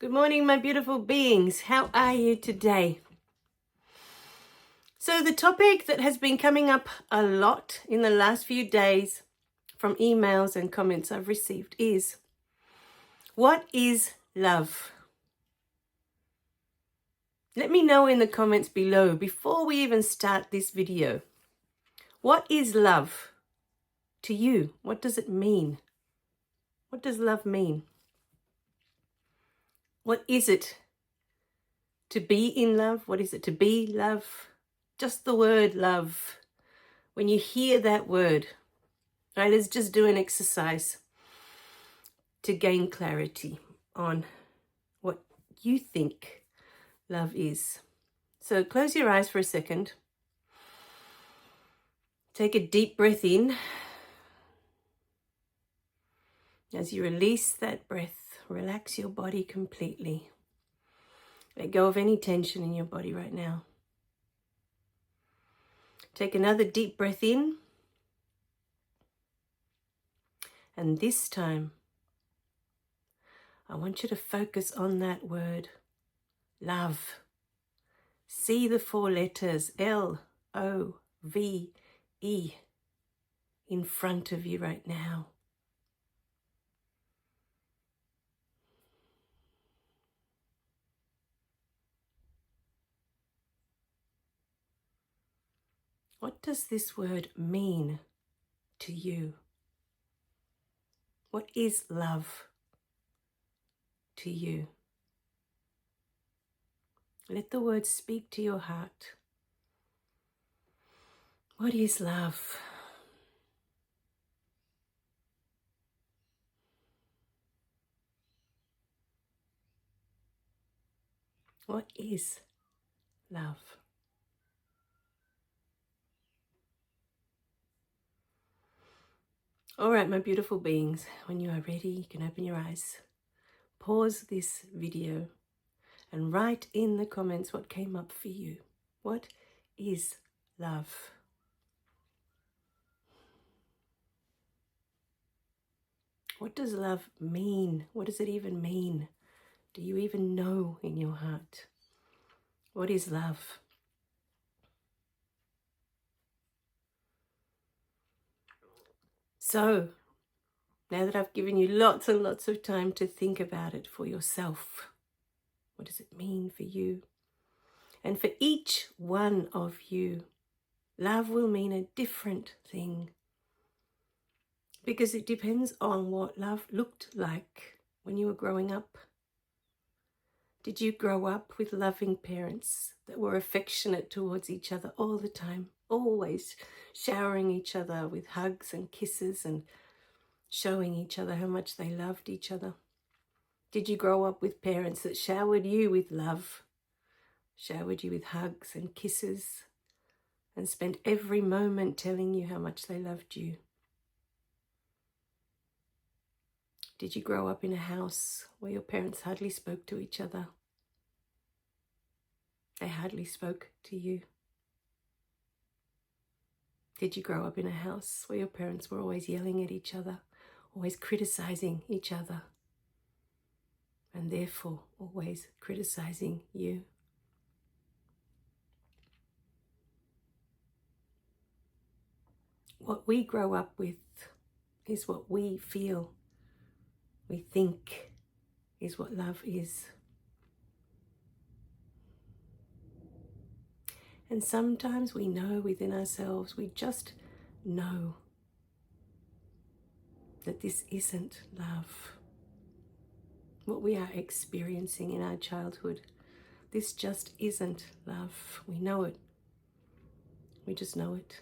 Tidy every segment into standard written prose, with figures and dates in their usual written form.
Good morning, my beautiful beings. How are you today? So the topic that has been coming up a lot in the last few days from emails and comments I've received is, what is love? Let me know in the comments below before we even start this video. What is love to you? What does it mean? What does love mean? What is it to be in love? What is it to be love? Just the word love. When you hear that word, right, let's just do an exercise to gain clarity on what you think love is. So close your eyes for a second. Take a deep breath in. As you release that breath, relax your body completely. Let go of any tension in your body right now. Take another deep breath in. And this time, I want you to focus on that word, love. See the four letters L-O-V-E in front of you right now. What does this word mean to you? What is love to you? Let the word speak to your heart. What is love? What is love? All right, my beautiful beings, when you are ready, you can open your eyes. Pause this video and write in the comments what came up for you. What is love? What does love mean? What does it even mean? Do you even know in your heart? What is love? So, now that I've given you lots and lots of time to think about it for yourself, what does it mean for you? And for each one of you, love will mean a different thing, because it depends on what love looked like when you were growing up. Did you grow up with loving parents that were affectionate towards each other all the time, always showering each other with hugs and kisses and showing each other how much they loved each other? Did you grow up with parents that showered you with love, showered you with hugs and kisses, and spent every moment telling you how much they loved you? Did you grow up in a house where your parents hardly spoke to each other? They hardly spoke to you. Did you grow up in a house where your parents were always yelling at each other, always criticizing each other, and therefore always criticizing you? What we grow up with is what we feel, we think is what love is. And sometimes we know within ourselves, we just know that this isn't love. What we are experiencing in our childhood, this just isn't love. We know it. We just know it.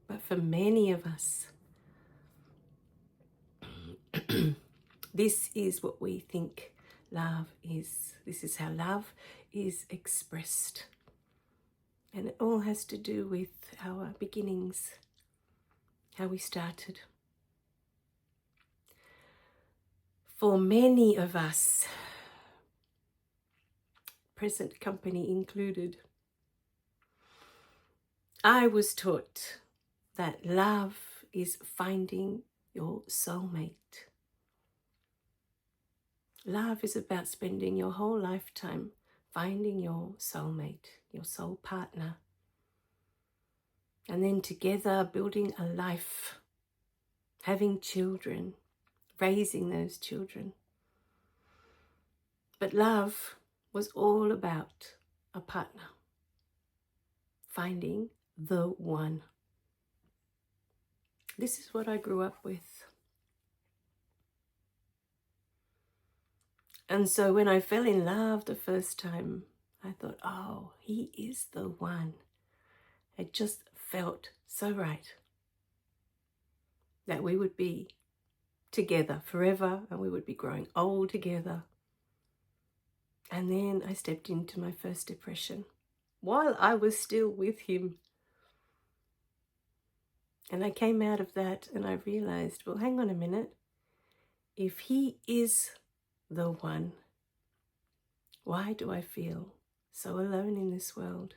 But for many of us, this is what we think love is. This is how love is expressed. And it all has to do with our beginnings, how we started. For many of us, present company included, I was taught that love is finding your soulmate. Love is about spending your whole lifetime finding your soulmate, your soul partner, and then together building a life, having children, raising those children. But love was all about a partner, finding the one. This is what I grew up with. And so when I fell in love the first time, I thought, oh, he is the one. It just felt so right that we would be together forever and we would be growing old together. And then I stepped into my first depression while I was still with him. And I came out of that and I realized, well, hang on a minute. If he is the one, why do I feel so alone in this world?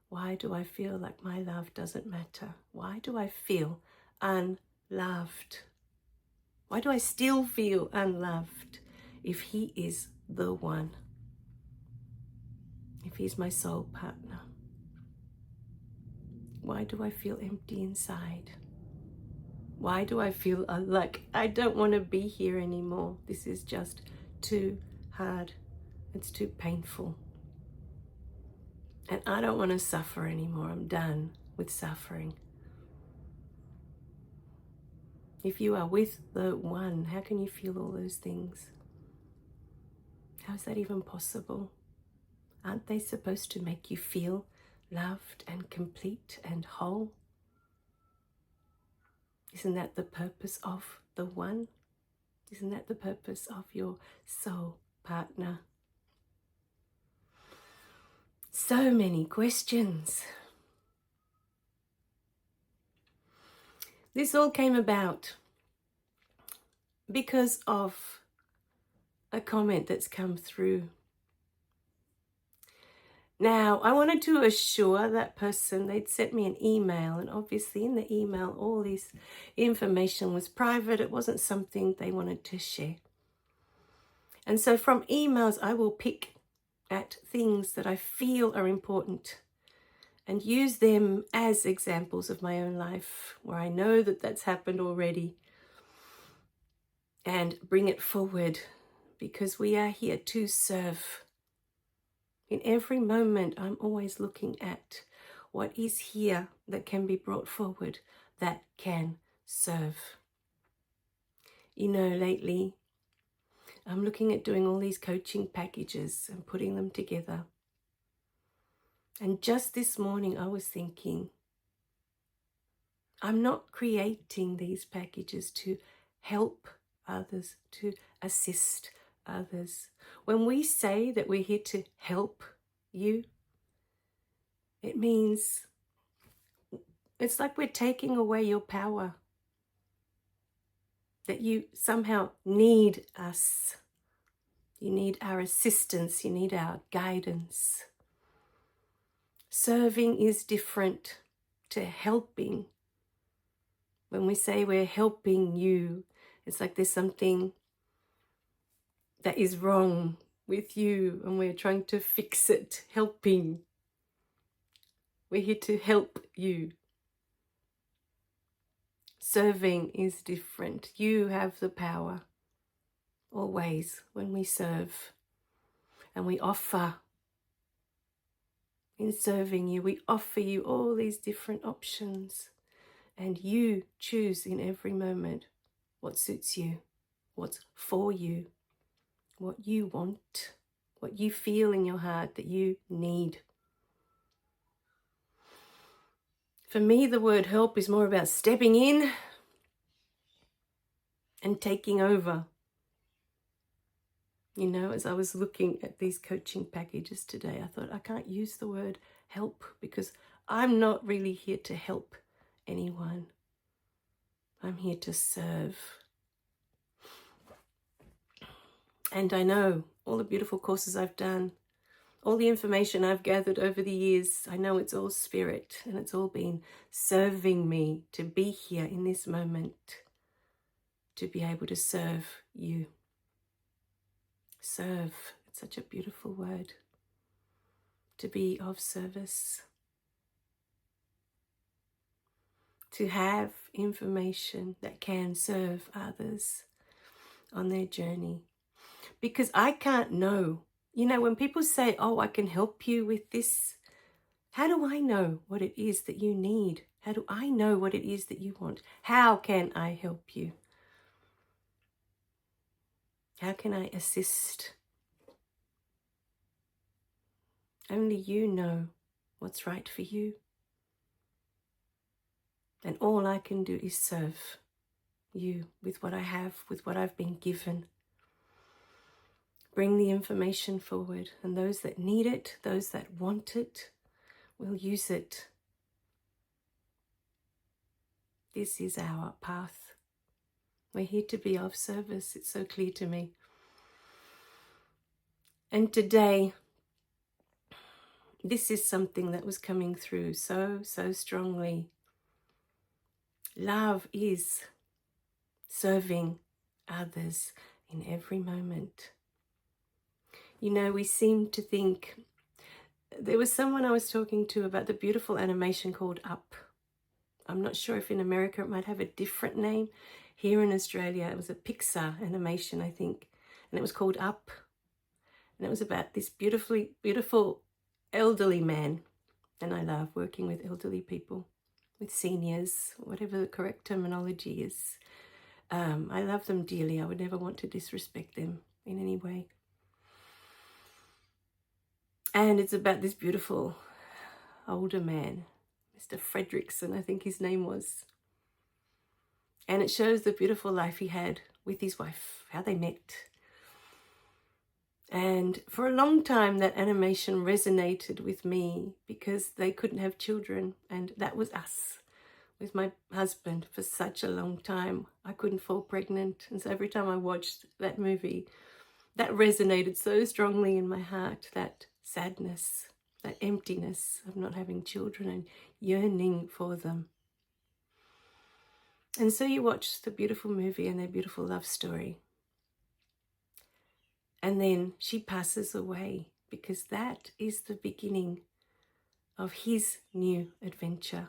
Why do I feel like my love doesn't matter? Why do I feel unloved? Why do I still feel unloved if he is the one? If he's my soul partner? Why do I feel empty inside? Why do I feel like I don't want to be here anymore? This is just too hard. It's too painful. And I don't want to suffer anymore. I'm done with suffering. If you are with the one, how can you feel all those things? How is that even possible? Aren't they supposed to make you feel loved and complete and whole? Isn't that the purpose of the one? Isn't that the purpose of your soul partner? So many questions. This all came about because of a comment that's come through. Now, I wanted to assure that person, they'd sent me an email, and obviously in the email, all this information was private. It wasn't something they wanted to share. And so from emails, I will pick at things that I feel are important and use them as examples of my own life where I know that that's happened already, and bring it forward because we are here to serve. In every moment, I'm always looking at what is here that can be brought forward, that can serve. You know, lately, I'm looking at doing all these coaching packages and putting them together. And just this morning, I was thinking, I'm not creating these packages to help others, to assist others. When we say that we're here to help you, it means it's like we're taking away your power, that you somehow need us. You need our assistance, you need our guidance. Serving is different to helping. When we say we're helping you, it's like there's something that is wrong with you and we're trying to fix it, helping. We're here to help you. Serving is different. You have the power always when we serve. And we offer, in serving you, we offer you all these different options. And you choose in every moment what suits you, what's for you, what you want, what you feel in your heart that you need. For me, the word help is more about stepping in and taking over. You know, as I was looking at these coaching packages today, I thought I can't use the word help because I'm not really here to help anyone. I'm here to serve. And I know all the beautiful courses I've done, all the information I've gathered over the years, I know it's all spirit and it's all been serving me to be here in this moment, to be able to serve you. Serve. It's such a beautiful word. To be of service. To have information that can serve others on their journey. Because I can't know. You know, when people say, oh, I can help you with this, how do I know what it is that you need? How do I know what it is that you want? How can I help you? How can I assist? Only you know what's right for you. And all I can do is serve you with what I have, with what I've been given. Bring the information forward, and those that need it, those that want it, will use it. This is our path. We're here to be of service. It's so clear to me. And today, this is something that was coming through so strongly. Love is serving others in every moment. You know, we seem to think, there was someone I was talking to about the beautiful animation called Up. I'm not sure if in America it might have a different name. Here in Australia, it was a Pixar animation, I think, and it was called Up. And it was about this beautiful elderly man. And I love working with elderly people, with seniors, whatever the correct terminology is. I love them dearly. I would never want to disrespect them in any way. And it's about this beautiful older man, Mr. Fredrickson, I think his name was. And it shows the beautiful life he had with his wife, how they met. And for a long time, that animation resonated with me because they couldn't have children. And that was us with my husband for such a long time. I couldn't fall pregnant. And so every time I watched that movie, that resonated so strongly in my heart, that sadness, that emptiness of not having children and yearning for them. And so you watch the beautiful movie and their beautiful love story. And then she passes away because that is the beginning of his new adventure,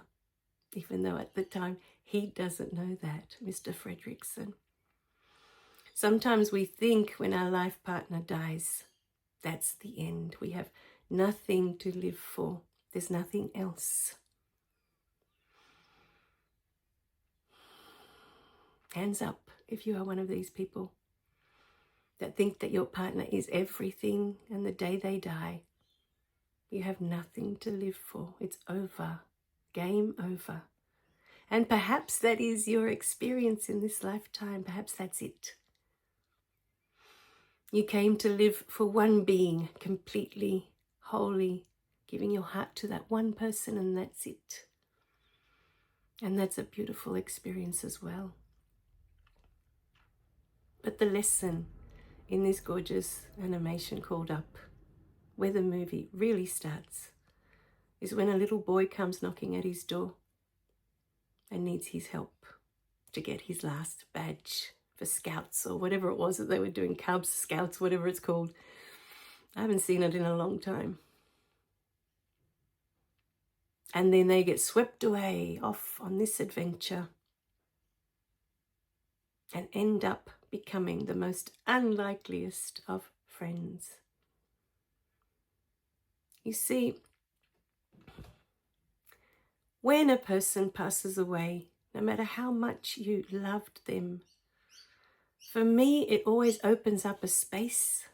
even though at the time he doesn't know that, Mr. Fredrickson. Sometimes we think when our life partner dies, that's the end. We have nothing to live for. There's nothing else. Hands up if you are one of these people that think that your partner is everything, and the day they die, you have nothing to live for. It's over. Game over. And perhaps that is your experience in this lifetime. Perhaps that's it. You came to live for one being, completely, wholly, giving your heart to that one person, and that's it. And that's a beautiful experience as well. But the lesson in this gorgeous animation called Up, where the movie really starts, is when a little boy comes knocking at his door and needs his help to get his last badge for Scouts or whatever it was that they were doing, Cubs, Scouts, whatever it's called. I haven't seen it in a long time. And then they get swept away off on this adventure and end up becoming the most unlikeliest of friends. You see, when a person passes away, no matter how much you loved them, for me, it always opens up a space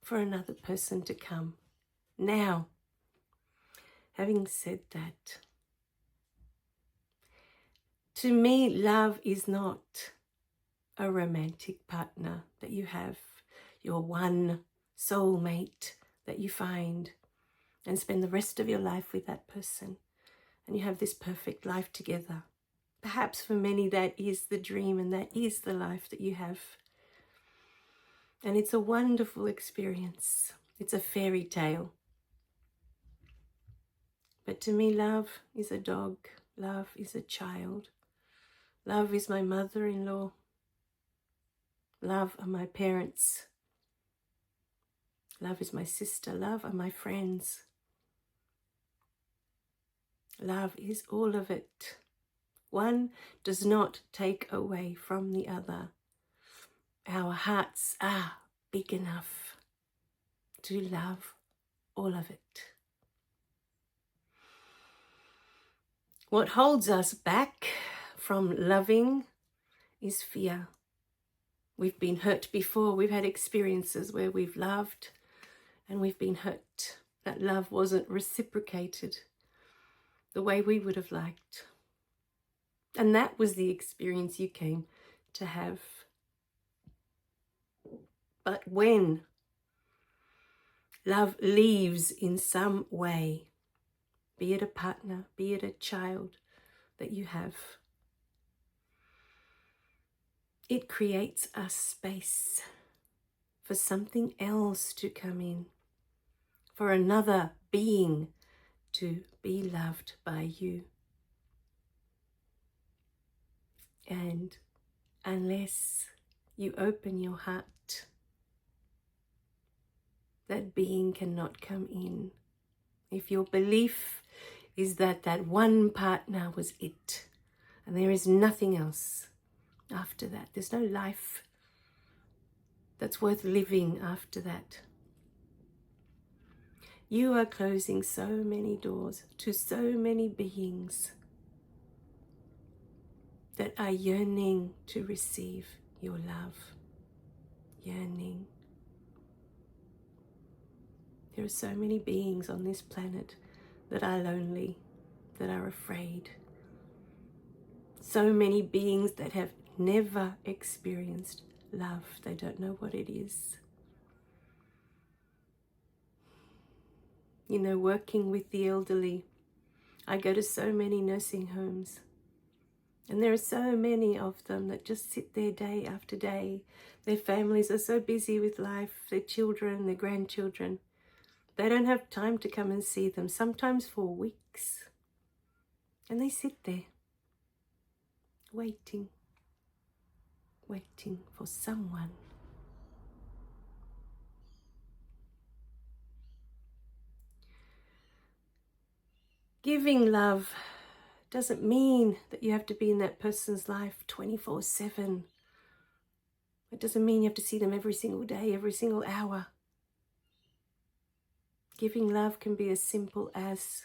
for another person to come. Now, having said that, to me, love is not a romantic partner that you have, your one soulmate that you find and spend the rest of your life with that person, and you have this perfect life together. Perhaps for many that is the dream and that is the life that you have. And it's a wonderful experience. It's a fairy tale. But to me, love is a dog. Love is a child. Love is my mother-in-law. Love are my parents. Love is my sister. Love are my friends. Love is all of it. One does not take away from the other. Our hearts are big enough to love all of it. What holds us back from loving is fear. We've been hurt before. We've had experiences where we've loved and we've been hurt. That love wasn't reciprocated the way we would have liked. And that was the experience you came to have. But when love leaves in some way, be it a partner, be it a child that you have, it creates a space for something else to come in, for another being to be loved by you. And unless you open your heart, that being cannot come in. If your belief is that that one partner was it, and there is nothing else after that, there's no life that's worth living after that, you are closing so many doors to so many beings that are yearning to receive your love. Yearning. There are so many beings on this planet that are lonely, that are afraid. So many beings that have never experienced love. They don't know what it is. You know, working with the elderly, I go to so many nursing homes, and there are so many of them that just sit there day after day. Their families are so busy with life, their children, their grandchildren. They don't have time to come and see them, sometimes for weeks. And they sit there, waiting for someone. Giving love doesn't mean that you have to be in that person's life 24/7. It doesn't mean you have to see them every single day, every single hour. Giving love can be as simple as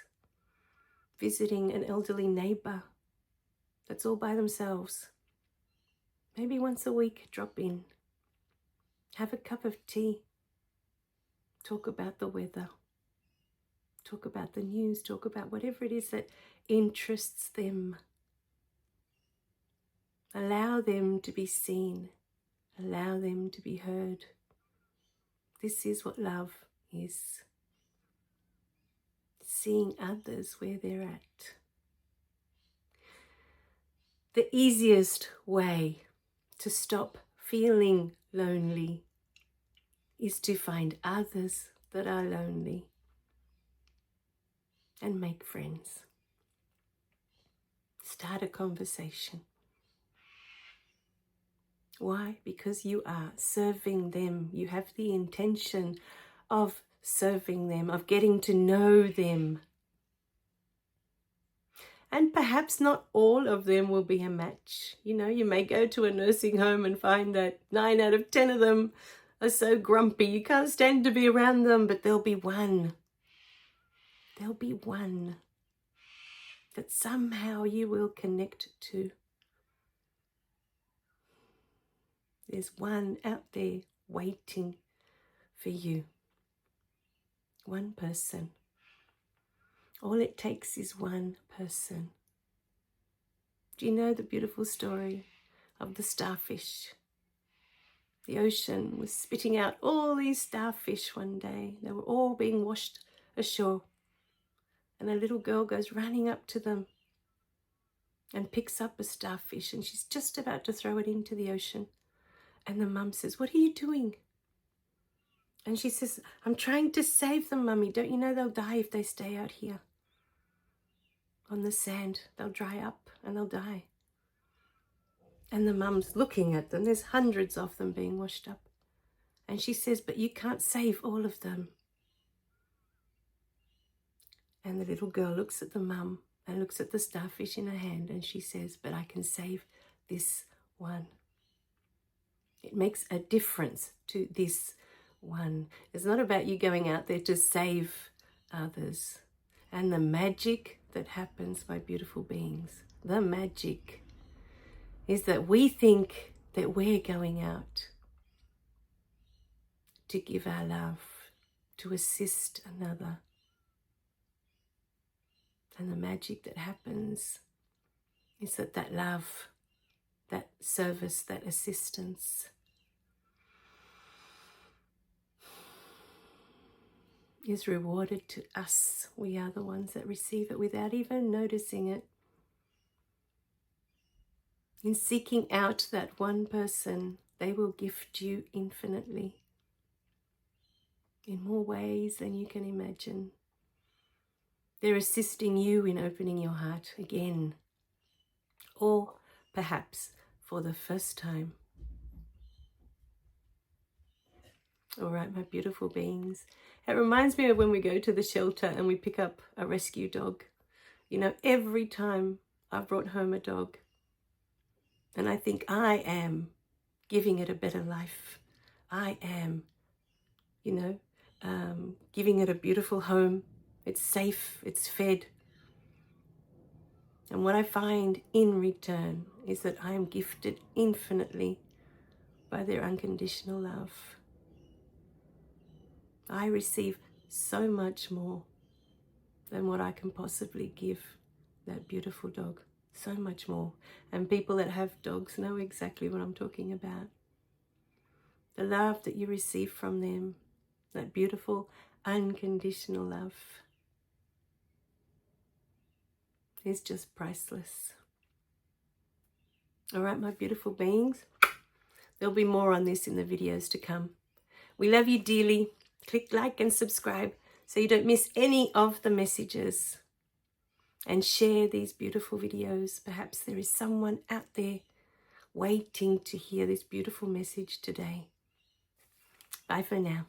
visiting an elderly neighbor that's all by themselves. Maybe once a week, drop in, have a cup of tea, talk about the weather, talk about the news, talk about whatever it is that interests them. Allow them to be seen. Allow them to be heard. This is what love is. Seeing others where they're at. The easiest way to stop feeling lonely is to find others that are lonely and make friends. Start a conversation. Why? Because you are serving them. You have the intention of serving them, of getting to know them. And perhaps not all of them will be a match. You know, you may go to a nursing home and find that 9 out of 10 of them are so grumpy you can't stand to be around them, but there'll be one. There'll be one that somehow you will connect to. There's one out there waiting for you. One person. All it takes is one person. Do you know the beautiful story of the starfish? The ocean was spitting out all these starfish one day. They were all being washed ashore. And a little girl goes running up to them and picks up a starfish, and she's just about to throw it into the ocean. And the mum says, "What are you doing?" And she says, "I'm trying to save them, Mummy. Don't you know they'll die if they stay out here on the sand? They'll dry up and they'll die." And the mum's looking at them. There's hundreds of them being washed up. And she says, but you can't save all of them. And the little girl looks at the mum and looks at the starfish in her hand, and she says, but I can save this one. It makes a difference to this one. It's not about you going out there to save others. And the magic that happens, my beautiful beings, the magic is that we think that we're going out to give our love, to assist another. And the magic that happens is that that love, that service, that assistance is rewarded to us. We are the ones that receive it without even noticing it. In seeking out that one person, they will gift you infinitely in more ways than you can imagine. They're assisting you in opening your heart again, or perhaps for the first time. All right, my beautiful beings. It reminds me of when we go to the shelter and we pick up a rescue dog. You know, every time I've brought home a dog, and I think I am giving it a better life. I am, giving it a beautiful home. It's safe, it's fed. And what I find in return is that I am gifted infinitely by their unconditional love. I receive so much more than what I can possibly give that beautiful dog. So much more. And people that have dogs know exactly what I'm talking about. The love that you receive from them, that beautiful unconditional love, is just priceless. All right, my beautiful beings. There'll be more on this in the videos to come. We love you dearly. Click like and subscribe so you don't miss any of the messages. And share these beautiful videos. Perhaps there is someone out there waiting to hear this beautiful message today. Bye for now.